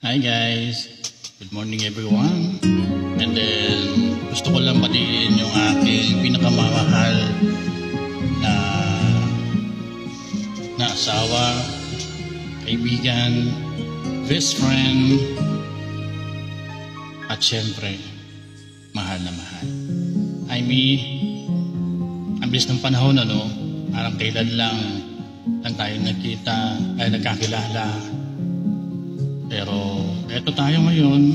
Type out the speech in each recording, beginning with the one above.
Hi guys, good morning everyone. And then gusto ko lang batiin yung aking pinakamamahal na asawa, kaibigan, best friend, at syempre mahal na mahal. Ang bilis ng panahon, parang kailan lang tayo nagkakilala. Pero eto tayo ngayon.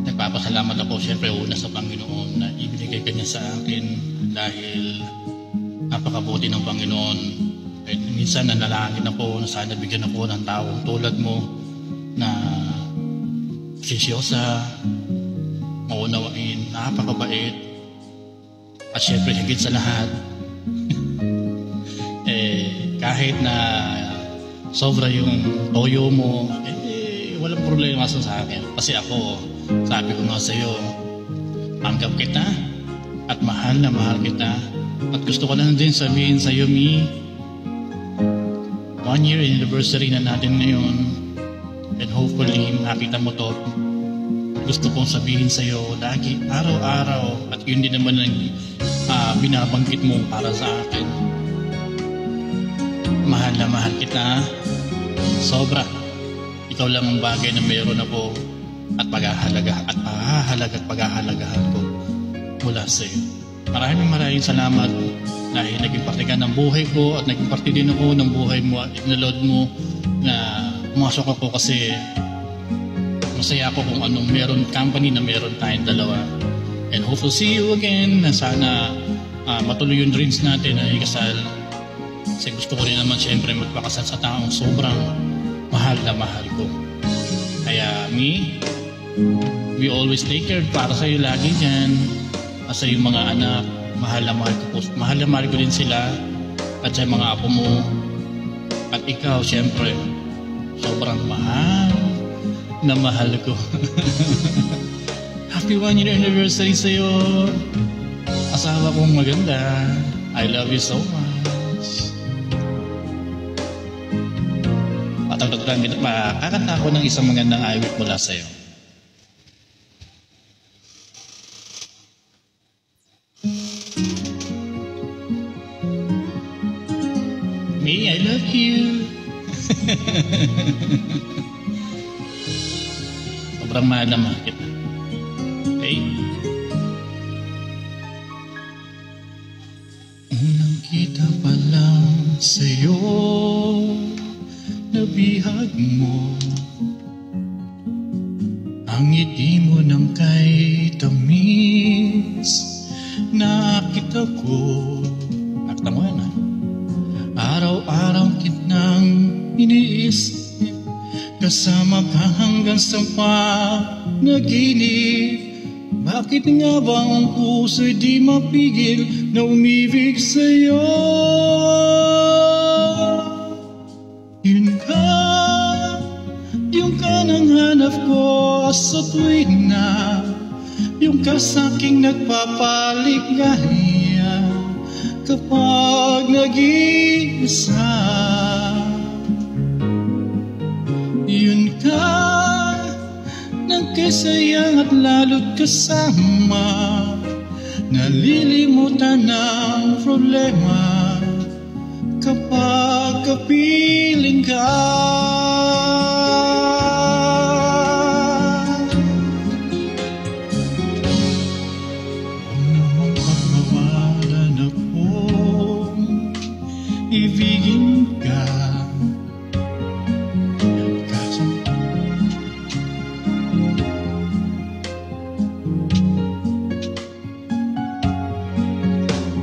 Nagpapasalamat ako siyempre una sa Panginoon na ibinigay kanya sa akin dahil napakabuti ng Panginoon. At minsan nanalangin ako na sana bigyan ako ng taong tulad mo na sisyosa, maunawain, napakabait, at siyempre higit sa lahat kahit na sobra yung toyo mo, walang problema sa akin. Kasi ako, sabi ko nga sa iyo, tanggap kita at mahal na mahal kita. At gusto ko lang din sabihin sa iyo, Mi, 1 year anniversary na natin ngayon. And hopefully, makita mo to. Gusto kong sabihin sa iyo lagi, araw-araw, at yun din naman ang binabanggit mo para sa akin. Mahal na mahal kita. Sobra. Ikaw lang ang bagay na mayroon ako at paghahalagahan ko mula sa iyo. Maraming salamat dahil naging parte ka ng buhay ko at naging parte din ako ng buhay mo at inalod mo na pumasok ako kasi masaya ako kung anong meron company na meron tayong dalawa. And hope to see you again na sana matuloy yung dreams natin na ikasal. Kasi gusto ko rin naman siyempre magpakasal sa taong sobrang mahal na mahal ko. Kaya we always take care para sa iyo lagi dyan. At sa iyong mga anak, mahal na mahal ko din sila. At sa mga apo mo. At ikaw siyempre, sobrang mahal na mahal ko. Happy 1 year anniversary sa iyo, asawa kong maganda. I love you so much. Kakanta ako ng isang magandang awit mula sa iyo. Me, I love you. Sobrang mahal na mahal kita. Okay? Unang kita pa lang sa'yo, nabihag mo ang ngiti mo ng kay tamis. Nakita ko, nakita mo yan araw-araw kitang iniisip, kasama ka hanggang sa panaginip. Bakit nga ba ang puso'y di mapigil na umibig sa'yo? Yung ka nang hanap ko sa tuwing na yung ka sa'king nagpapaligaya kapag nag-iisa. Yun ka nagkasayang at lalo't kasama, nalilimutan ng problema kapag kapiling ka. Ibigin ka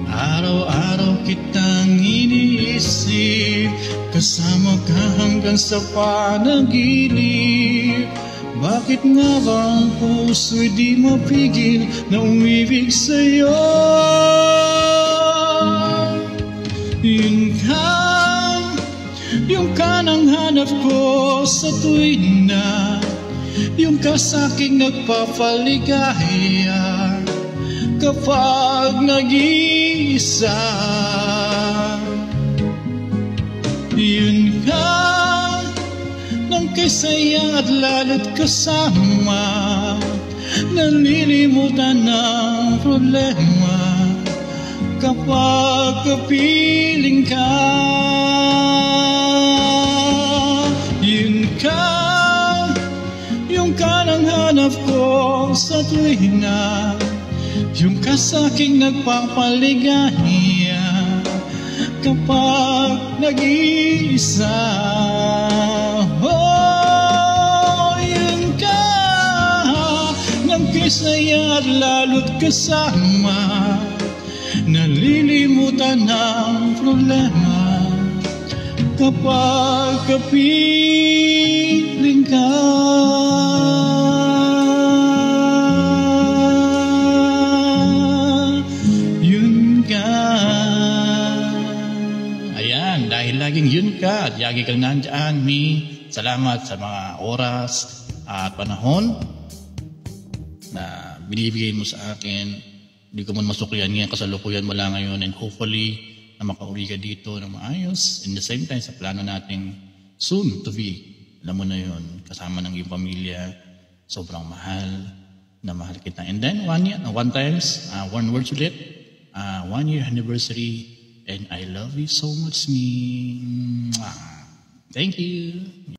araw-araw kitang iniisip, kasama ka hanggang sa panaginip. Bakit nga ba ang puso'y di mapigil na umibig sa'yo? Yung ka nang hanap ko sa tuwing na yung ka sa'king nagpapaligaya kapag nag-iisa. Yun ka kay saya at lalo't kasama, nalilimutan ng problema kapag kapiling ka. Yung ka nang hanap ko sa tuwina, yung ka sa'king nagpapaligaya kapag nag-iisa. Oh, yun ka ng kisaya at lalo't kasama, nalilimutan ng problema kapag kapiling ka. Yun ka. Ayan, dahil laging yun ka at lagi kang nandyan, salamat sa mga oras at panahon na binibigay mo sa akin. Hindi ko man masuklian ngayon, kasalukuyan mo lang ngayon, and hopefully na makauwi ka dito ng maayos. In the same time, sa plano nating soon to be, alam mo na yun, kasama ng iyong pamilya, sobrang mahal kita. And then, one words ulit, 1 year anniversary, and I love you so much, me. Thank you.